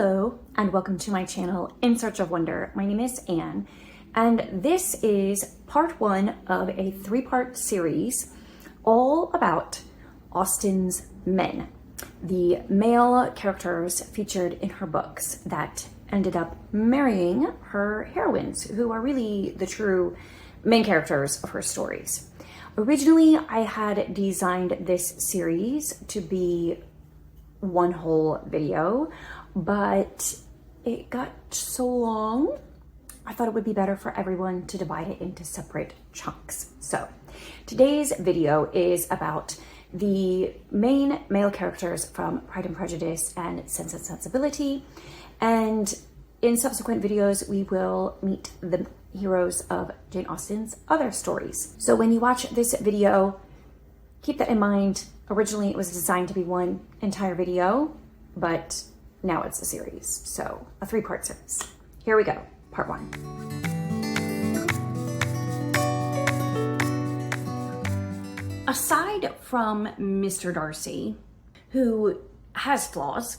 Hello and welcome to my channel In Search of Wonder. My name is Anne and this is part one of a three-part series all about Austen's men, the male characters featured in her books that ended up marrying her heroines, who are really the true main characters of her stories. Originally, I had designed this series to be one whole video, but it got so long, I thought it would be better for everyone to divide it into separate chunks. So today's video is about the main male characters from Pride and Prejudice and Sense and Sensibility. And in subsequent videos, we will meet the heroes of Jane Austen's other stories. So when you watch this video, keep that in mind. Originally, it was designed to be one entire video, but now it's a series. So a three-part series. Here we go, part one. Aside from Mr. Darcy, who has flaws,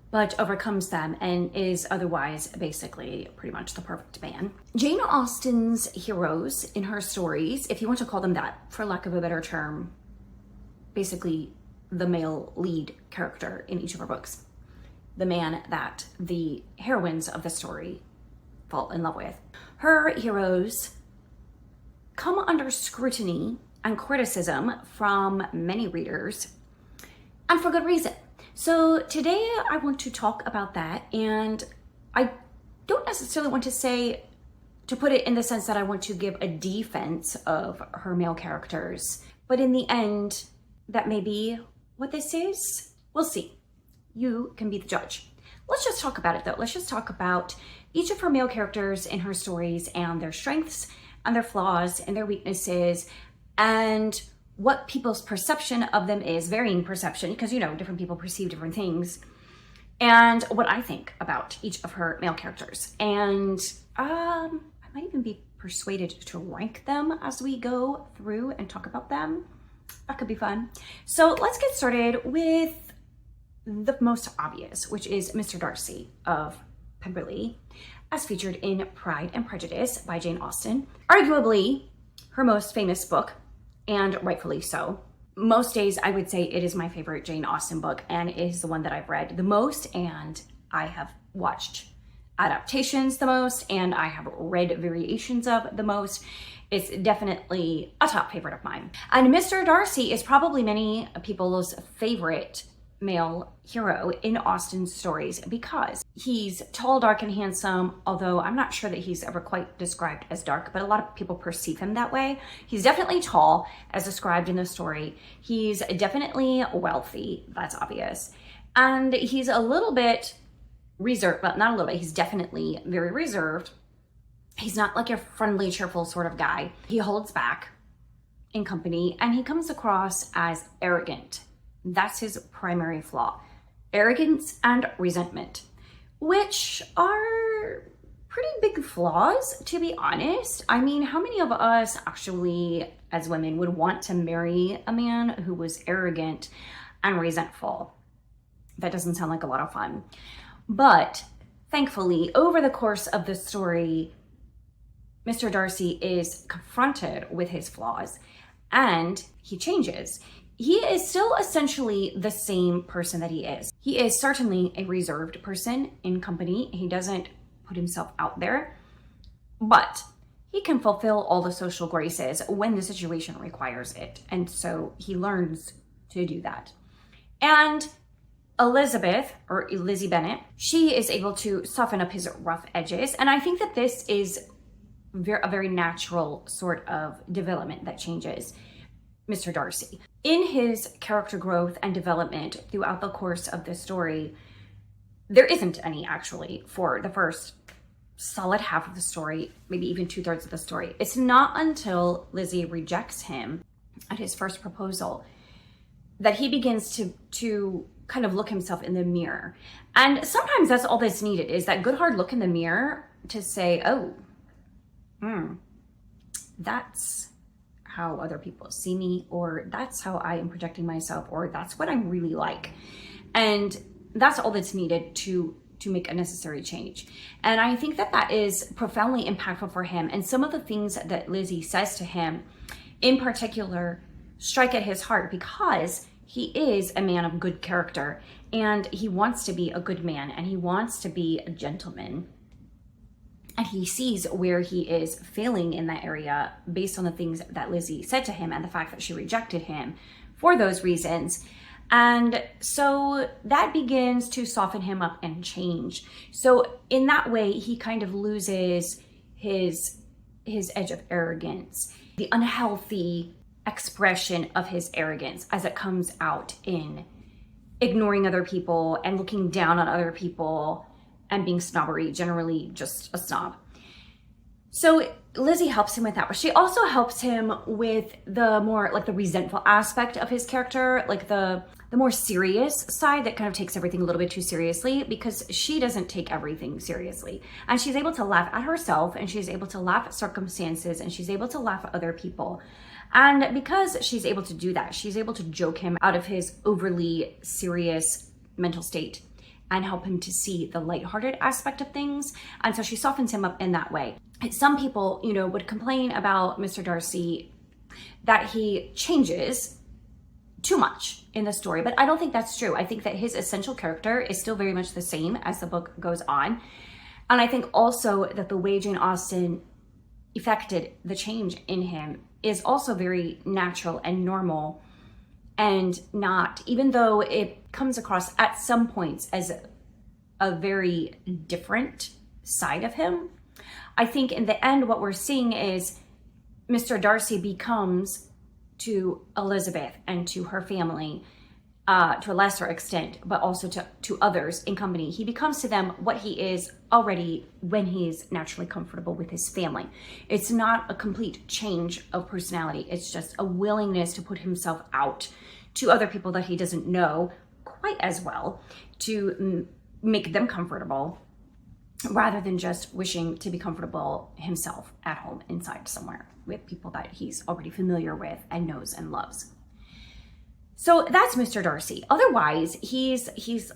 but overcomes them and is otherwise basically pretty much the perfect man, Jane Austen's heroes in her stories, if you want to call them that, for lack of a better term, basically the male lead character in each of her books, the man that the heroines of the story fall in love with. Her heroes come under scrutiny and criticism from many readers, and for good reason. So today I want to talk about that, and I don't necessarily want to put it in the sense that I want to give a defense of her male characters, but in the end, that may be what this is. We'll see. You can be the judge. Let's just talk about it though. Let's just talk about each of her male characters in her stories and their strengths and their flaws and their weaknesses and what people's perception of them is, varying perception, because you know, different people perceive different things, and what I think about each of her male characters. And I might even be persuaded to rank them as we go through and talk about them. That could be fun. So let's get started with the most obvious, which is Mr. Darcy of Pemberley, as featured in Pride and Prejudice by Jane Austen. Arguably her most famous book, and rightfully so. Most days I would say it is my favorite Jane Austen book, and it is the one that I've read the most, and I have watched adaptations the most, and I have read variations of the most. It's definitely a top favorite of mine. And Mr. Darcy is probably many people's favorite male hero in Austen's stories because he's tall, dark, and handsome, although I'm not sure that he's ever quite described as dark, but a lot of people perceive him that way. He's definitely tall, as described in the story. He's definitely wealthy, that's obvious. And he's a little bit reserved, but not a little bit, he's definitely very reserved. He's not like your friendly, cheerful sort of guy. He holds back in company and he comes across as arrogant. That's his primary flaw. Arrogance and resentment, which are pretty big flaws, to be honest. I mean, how many of us actually, as women, would want to marry a man who was arrogant and resentful? That doesn't sound like a lot of fun. But thankfully, over the course of the story, Mr. Darcy is confronted with his flaws and he changes. He is still essentially the same person that he is. He is certainly a reserved person in company. He doesn't put himself out there, but he can fulfill all the social graces when the situation requires it. And so he learns to do that. And Elizabeth, or Lizzie Bennet, she is able to soften up his rough edges. And I think that this is a very natural sort of development that changes Mr. Darcy. In his character growth and development throughout the course of the story, there isn't any actually for the first solid half of the story, maybe even 2/3 of the story. It's not until Lizzie rejects him at his first proposal that he begins to kind of look himself in the mirror. And sometimes that's all that's needed, is that good hard look in the mirror to say, oh, that's how other people see me, or that's how I am projecting myself, or that's what I'm really like. And that's all that's needed to to make a necessary change. And I think that that is profoundly impactful for him. And some of the things that Lizzie says to him in particular strike at his heart, because he is a man of good character and he wants to be a good man and he wants to be a gentleman. And he sees where he is failing in that area based on the things that Lizzie said to him and the fact that she rejected him for those reasons. And so that begins to soften him up and change. So in that way, he kind of loses his edge of arrogance, the unhealthy expression of his arrogance as it comes out in ignoring other people and looking down on other people and being snobbery, generally just a snob. So Lizzie helps him with that, but she also helps him with the more like the resentful aspect of his character, like the more serious side that kind of takes everything a little bit too seriously, because she doesn't take everything seriously. And she's able to laugh at herself, and she's able to laugh at circumstances, and she's able to laugh at other people. And because she's able to do that, she's able to joke him out of his overly serious mental state and help him to see the lighthearted aspect of things. And so she softens him up in that way. Some people, would complain about Mr. Darcy that he changes too much in the story, but I don't think that's true. I think that his essential character is still very much the same as the book goes on. And I think also that the way Jane Austen effected the change in him is also very natural and normal, and not, even though it comes across at some points as a very different side of him, I think in the end what we're seeing is Mr. Darcy becomes to Elizabeth and to her family, to a lesser extent, but also to others in company, he becomes to them what he is already when he's naturally comfortable with his family. It's not a complete change of personality. It's just a willingness to put himself out to other people that he doesn't know quite as well, to make them comfortable, rather than just wishing to be comfortable himself at home inside somewhere with people that he's already familiar with and knows and loves. So that's Mr. Darcy. Otherwise, he's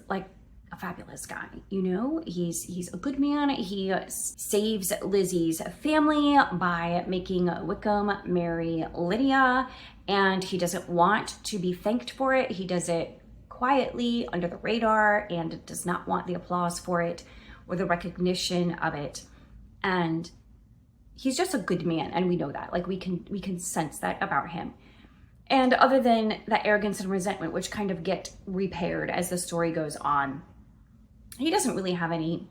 like a fabulous guy, he's a good man. He saves Lizzie's family by making Wickham marry Lydia, and he doesn't want to be thanked for it. He does it quietly under the radar and does not want the applause for it or the recognition of it. And he's just a good man, and we know that. Like we can sense that about him. And other than that arrogance and resentment, which kind of get repaired as the story goes on, he doesn't really have any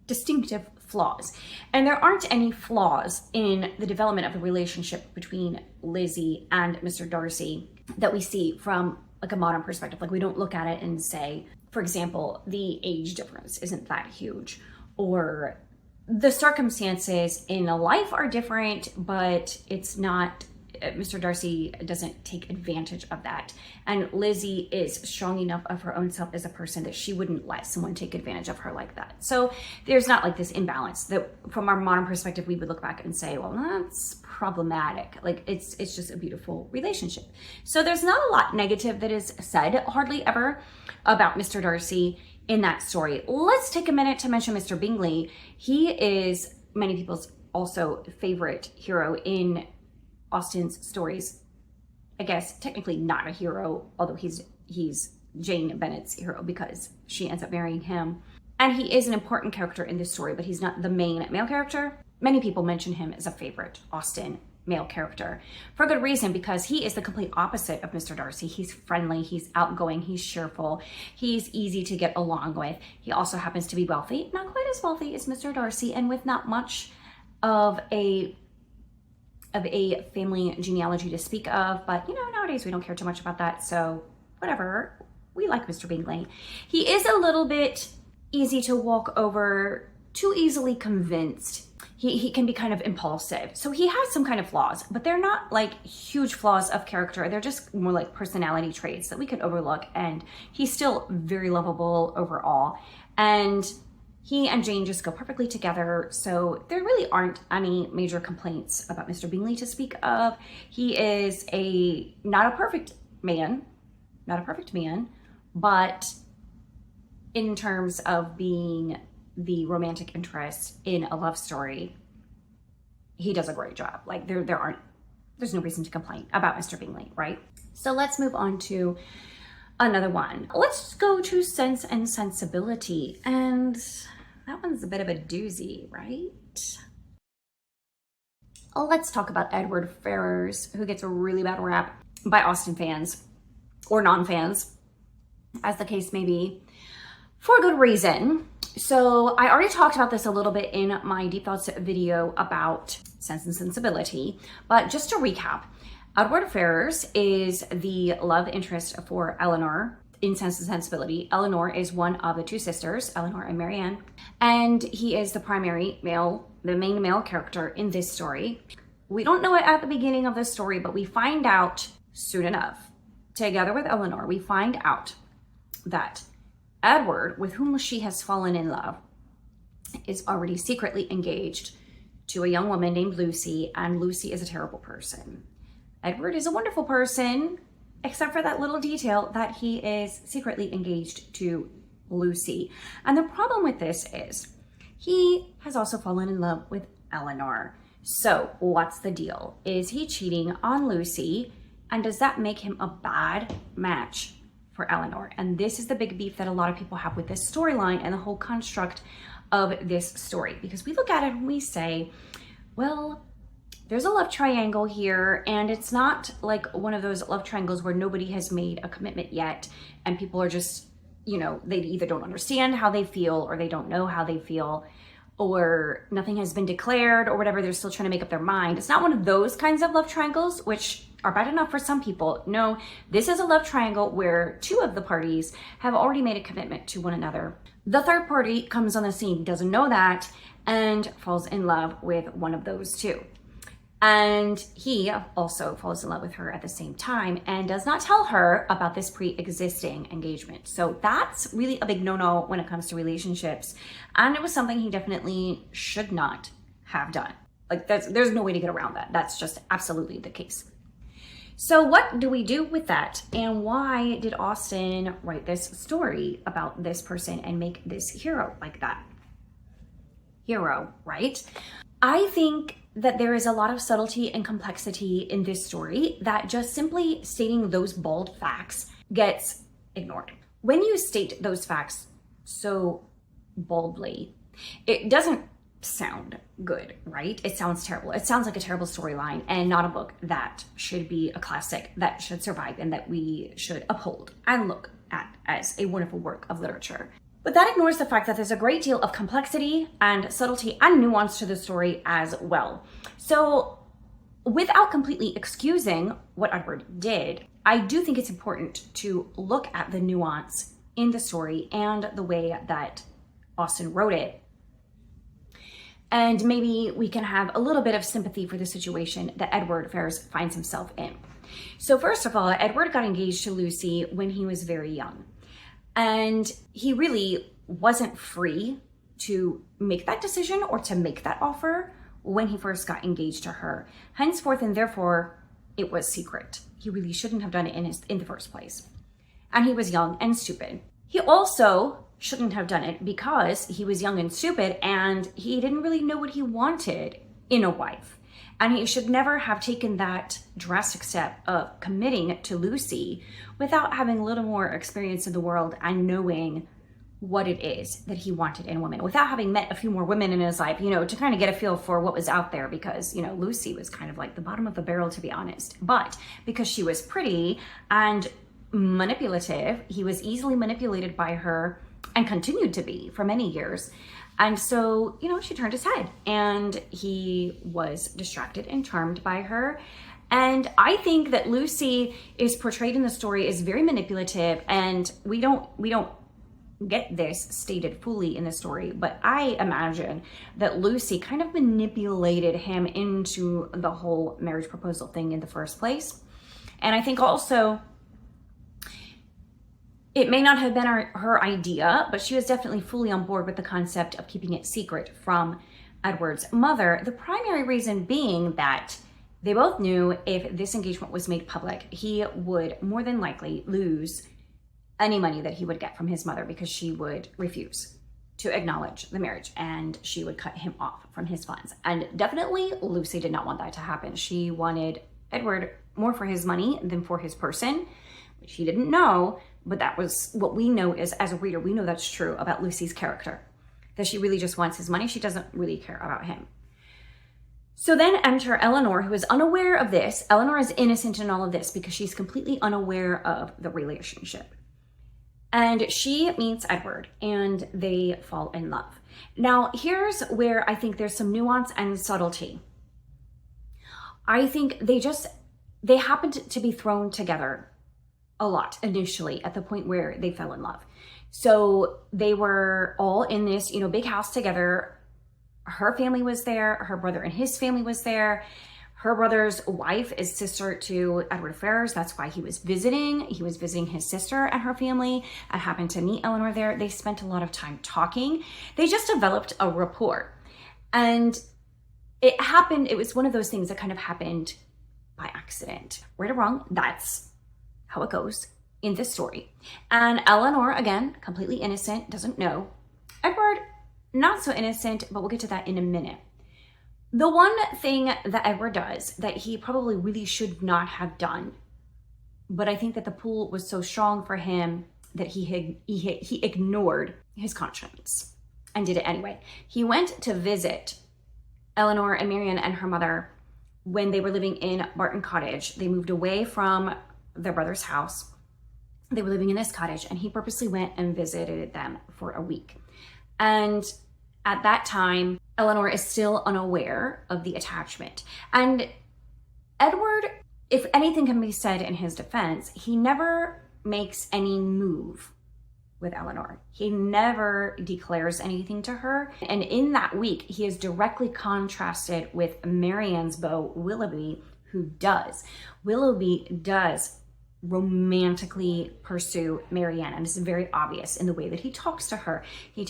distinctive flaws. And there aren't any flaws in the development of the relationship between Lizzie and Mr. Darcy that we see from like a modern perspective. Like we don't look at it and say, for example, the age difference isn't that huge, or the circumstances in a life are different, but it's not, Mr. Darcy doesn't take advantage of that. And Lizzie is strong enough of her own self as a person that she wouldn't let someone take advantage of her like that. So there's not like this imbalance that from our modern perspective, we would look back and say, well, that's problematic. Like it's just a beautiful relationship. So there's not a lot negative that is said, hardly ever, about Mr. Darcy in that story. Let's take a minute to mention Mr. Bingley. He is many people's also favorite hero in Austen's stories. I guess technically not a hero, although he's Jane Bennet's hero because she ends up marrying him. And he is an important character in this story, but he's not the main male character. Many people mention him as a favorite Austen male character for good reason, because he is the complete opposite of Mr. Darcy. He's friendly, he's outgoing, he's cheerful, he's easy to get along with. He also happens to be wealthy, not quite as wealthy as Mr. Darcy, and with not much of a family genealogy to speak of, but nowadays we don't care too much about that, so whatever. We like Mr. Bingley. He is a little bit easy to walk over, too easily convinced. He can be kind of impulsive. So he has some kind of flaws, but they're not like huge flaws of character. They're just more like personality traits that we could overlook, and he's still very lovable overall. And he and Jane just go perfectly together, so there really aren't any major complaints about Mr. Bingley to speak of. He is not a perfect man, but in terms of being the romantic interest in a love story, he does a great job. Like there's no reason to complain about Mr. Bingley, right? So let's move on to another one. Let's go to Sense and Sensibility. And that one's a bit of a doozy, right? Let's talk about Edward Ferrars, who gets a really bad rap by Austen fans or non-fans, as the case may be, for good reason. So I already talked about this a little bit in my Deep Thoughts video about Sense and Sensibility, but just to recap, Edward Ferrars is the love interest for Eleanor in Sense and Sensibility. Eleanor is one of the two sisters, Eleanor and Marianne, and he is the primary male, the main male character in this story. We don't know it at the beginning of the story, but we find out soon enough. Together with Eleanor, we find out that Edward, with whom she has fallen in love, is already secretly engaged to a young woman named Lucy, and Lucy is a terrible person. Edward is a wonderful person, except for that little detail that he is secretly engaged to Lucy. And the problem with this is he has also fallen in love with Eleanor. So what's the deal? Is he cheating on Lucy? And does that make him a bad match for Eleanor? And this is the big beef that a lot of people have with this storyline and the whole construct of this story. Because we look at it and we say, well, there's a love triangle here, and it's not like one of those love triangles where nobody has made a commitment yet and people are just, you know, they either don't understand how they feel or they don't know how they feel, or nothing has been declared or whatever. They're still trying to make up their mind. It's not one of those kinds of love triangles, which are bad enough for some people. No, this is a love triangle where two of the parties have already made a commitment to one another. The third party comes on the scene, doesn't know that, and falls in love with one of those two. And he also falls in love with her at the same time and does not tell her about this pre-existing engagement. So that's really a big no-no when it comes to relationships. And it was something he definitely should not have done. Like there's no way to get around that. That's just absolutely the case. So what do we do with that? And why did Austen write this story about this person and make this hero like that? Hero, right? I think that there is a lot of subtlety and complexity in this story that just simply stating those bald facts gets ignored. When you state those facts so boldly, it doesn't sound good, right? It sounds terrible. It sounds like a terrible storyline and not a book that should be a classic, that should survive and that we should uphold and look at as a wonderful work of literature. But that ignores the fact that there's a great deal of complexity and subtlety and nuance to the story as well. So without completely excusing what Edward did, I do think it's important to look at the nuance in the story and the way that Austen wrote it. And maybe we can have a little bit of sympathy for the situation that Edward Ferrars finds himself in. So first of all, Edward got engaged to Lucy when he was very young. And he really wasn't free to make that decision or to make that offer when he first got engaged to her. Henceforth and therefore, it was secret. He really shouldn't have done it in the first place. And he was young and stupid. He also shouldn't have done it because he was young and stupid and he didn't really know what he wanted in a wife. And he should never have taken that drastic step of committing to Lucy without having a little more experience in the world and knowing what it is that he wanted in women, without having met a few more women in his life, you know, to kind of get a feel for what was out there, because, you know, Lucy was kind of like the bottom of the barrel, to be honest. But because she was pretty and manipulative, he was easily manipulated by her and continued to be for many years. And so, you know, she turned his head and he was distracted and charmed by her. And I think that Lucy is portrayed in the story as very manipulative, and we don't get this stated fully in the story, but I imagine that Lucy kind of manipulated him into the whole marriage proposal thing in the first place. And I think also it may not have been her idea, but she was definitely fully on board with the concept of keeping it secret from Edward's mother. The primary reason being that they both knew if this engagement was made public, he would more than likely lose any money that he would get from his mother because she would refuse to acknowledge the marriage and she would cut him off from his funds. And definitely Lucy did not want that to happen. She wanted Edward more for his money than for his person, which he didn't know, but that was what we know is, as a reader, we know that's true about Lucy's character, that she really just wants his money. She doesn't really care about him. So then enter Eleanor, who is unaware of this. Eleanor is innocent in all of this because she's completely unaware of the relationship. And she meets Edward and they fall in love. Now, here's where I think there's some nuance and subtlety. I think they happened to be thrown together a lot initially at the point where they fell in love. So they were all in this, big house together. Her family was there. Her brother and his family was there. Her brother's wife is sister to Edward Ferrars. That's why he was visiting. He was visiting his sister and her family and happened to meet Eleanor there. They spent a lot of time talking. They just developed a rapport. And it was one of those things that kind of happened by accident. Right or wrong, that's how it goes in this story. And Eleanor, again, completely innocent, doesn't know. Edward, not so innocent, but we'll get to that in a minute. The one thing that Edward does that he probably really should not have done, but I think that the pull was so strong for him that he ignored his conscience and did it anyway. He went to visit Eleanor and Marianne and her mother when they were living in Barton Cottage. They moved away from their brother's house. They were living in this cottage and he purposely went and visited them for a week. And at that time, Eleanor is still unaware of the attachment. And Edward, if anything can be said in his defense, he never makes any move with Eleanor. He never declares anything to her. And in that week, he is directly contrasted with Marianne's beau, Willoughby, who does. Willoughby does romantically pursue Marianne, and it's very obvious in the way that he talks to her. He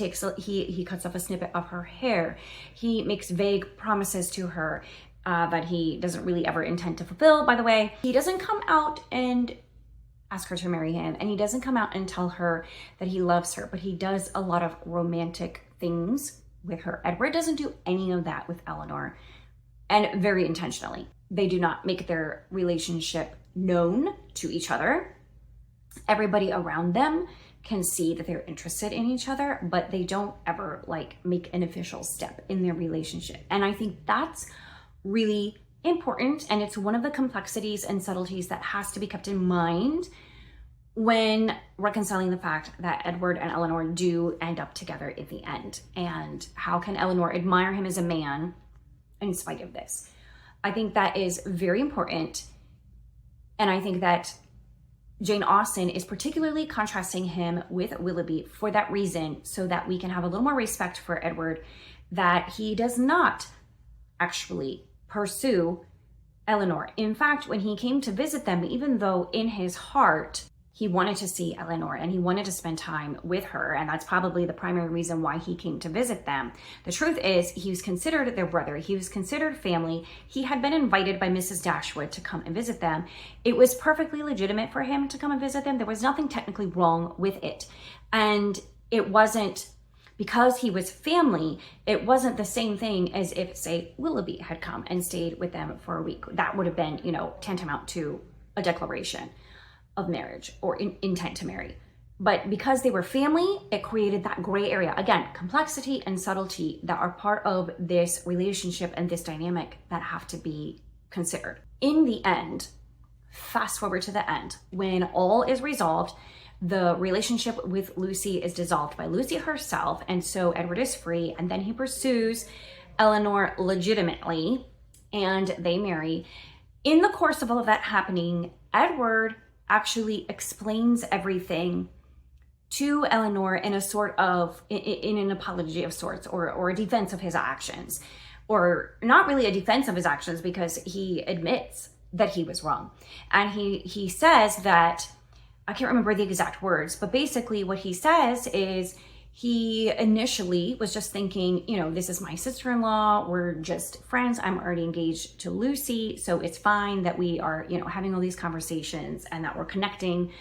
cuts off a snippet of her hair. He makes vague promises to her that he doesn't really ever intend to fulfill, by the way. He doesn't come out and ask her to marry him, and he doesn't come out and tell her that he loves her, but he does a lot of romantic things with her. Edward doesn't do any of that with Eleanor, and very intentionally. They do not make their relationship known to each other. Everybody around them can see that they're interested in each other, but they don't ever make an official step in their relationship. And I think that's really important, and it's one of the complexities and subtleties that has to be kept in mind when reconciling the fact that Edward and Eleanor do end up together in the end. And how can Eleanor admire him as a man in spite of this? I think that is very important. And I think that Jane Austen is particularly contrasting him with Willoughby for that reason, so that we can have a little more respect for Edward, that he does not actually pursue Eleanor. In fact, when he came to visit them, even though in his heart he wanted to see Eleanor and he wanted to spend time with her, and that's probably the primary reason why he came to visit them, the truth is he was considered their brother. He was considered family. He had been invited by Mrs. Dashwood to come and visit them. It was perfectly legitimate for him to come and visit them. There was nothing technically wrong with it. And it wasn't, because he was family, it wasn't the same thing as if, say, Willoughby had come and stayed with them for a week. That would have been, tantamount to a declaration of marriage or intent to marry. But because they were family, it created that gray area. Again, complexity and subtlety that are part of this relationship and this dynamic that have to be considered. In the end, fast forward to the end, when all is resolved, the relationship with Lucy is dissolved by Lucy herself, and so Edward is free, and then he pursues Eleanor legitimately, and they marry. In the course of all of that happening, Edward actually explains everything to Eleanor in a sort of, in an apology of sorts, or a defense of his actions, or not really a defense of his actions, because he admits that he was wrong. And he says that, I can't remember the exact words, but basically what he says is he initially was just thinking, this is my sister-in-law, we're just friends, I'm already engaged to Lucy, so it's fine that we are, having all these conversations and that we're connecting.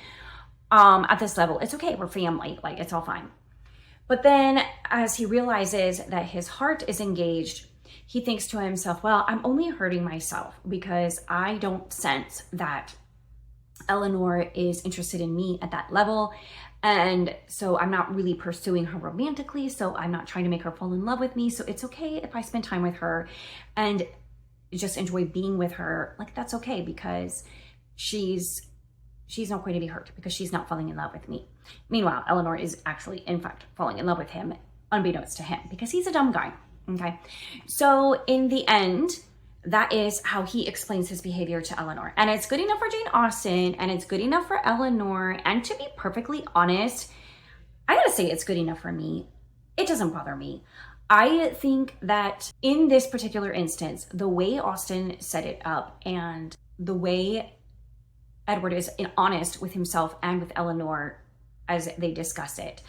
at this level. It's okay. We're family. Like, it's all fine. But then as he realizes that his heart is engaged, he thinks to himself, well, I'm only hurting myself because I don't sense that Eleanor is interested in me at that level. And so I'm not really pursuing her romantically. So I'm not trying to make her fall in love with me. So it's okay if I spend time with her and just enjoy being with her. Like, that's okay, because she's not going to be hurt because she's not falling in love with me. Meanwhile, Eleanor is actually, in fact, falling in love with him, unbeknownst to him, because he's a dumb guy. Okay. So in the end, that is how he explains his behavior to Eleanor. And it's good enough for Jane Austen, and it's good enough for Eleanor. And to be perfectly honest, I gotta say it's good enough for me. It doesn't bother me. I think that in this particular instance, the way Austen set it up and the way Edward is honest with himself and with Eleanor as they discuss it,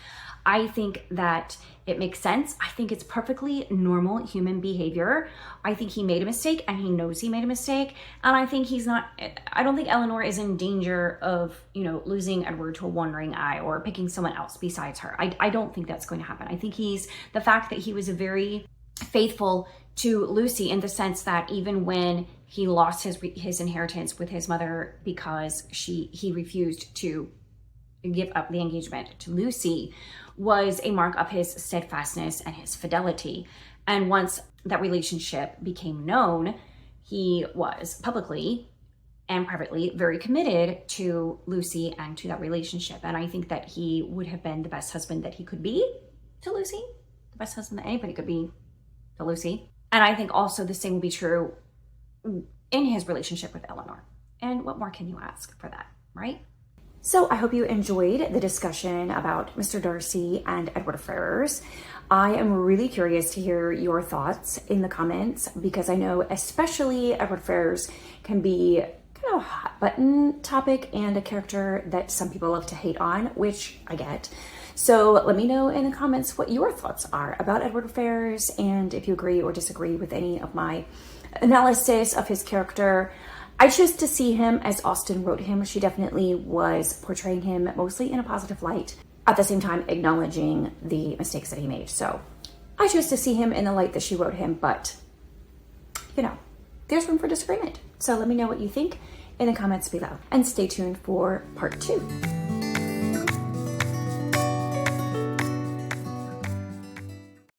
I think that it makes sense. I think it's perfectly normal human behavior. I think he made a mistake and he knows he made a mistake. And I think I don't think Eleanor is in danger of, losing Edward to a wandering eye or picking someone else besides her. I don't think that's going to happen. I think the fact that he was very faithful to Lucy in the sense that even when he lost his inheritance with his mother because he refused to give up the engagement to Lucy, was a mark of his steadfastness and his fidelity. And once that relationship became known, he was publicly and privately very committed to Lucy and to that relationship. And I think that he would have been the best husband that he could be to Lucy, the best husband that anybody could be to Lucy. And I think also the same will be true in his relationship with Eleanor. And what more can you ask for that, right? So I hope you enjoyed the discussion about Mr. Darcy and Edward Ferrars. I am really curious to hear your thoughts in the comments, because I know especially Edward Ferrars can be kind of a hot button topic and a character that some people love to hate on, which I get. So let me know in the comments what your thoughts are about Edward Ferrars, and if you agree or disagree with any of my analysis of his character. I choose to see him as Austen wrote him. She definitely was portraying him mostly in a positive light, at the same time acknowledging the mistakes that he made. So I choose to see him in the light that she wrote him, but there's room for disagreement. So let me know what you think in the comments below, and stay tuned for part 2.